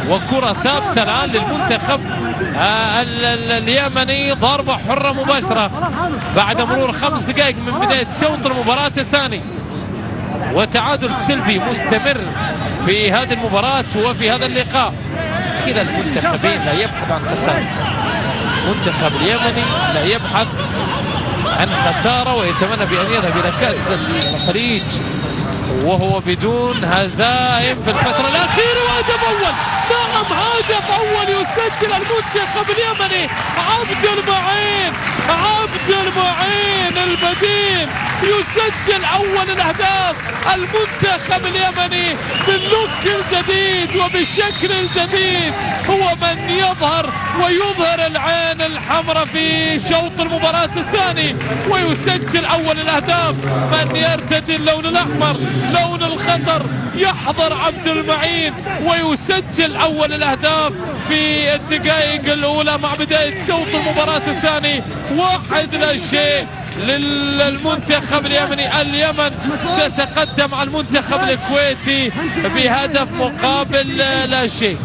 وكرة ثابتة الآن للمنتخب اليمني، ضربة حرة مباشرة بعد مرور 5 دقائق من بداية شوط المباراة الثاني. وتعادل سلبي مستمر في هذه المباراة وفي هذا اللقاء. كلا المنتخبين لا يبحث عن خسارة. المنتخب اليمني لا يبحث عن خسارة ويتمنى بأن يذهب إلى كأس الخليج وهو بدون هزائم في الفترة الأخيرة. وهدف أول، نعم هدف أول يسجل المنتخب اليمني. عبد المعين البدين يسجل أول الأهداف. المنتخب اليمني باللوك الجديد وبالشكل الجديد هو من يظهر ويظهر العين الحمراء في شوط المباراة الثاني ويسجل أول الأهداف. من يرتدي اللون الأحمر لون الخطر يحضر عبد المعين ويسجل أول الأهداف في الدقائق الأولى مع بداية شوط المباراة الثاني. 1-0 للمنتخب اليمني. اليمن تتقدم على المنتخب الكويتي بهدف مقابل لا شيء.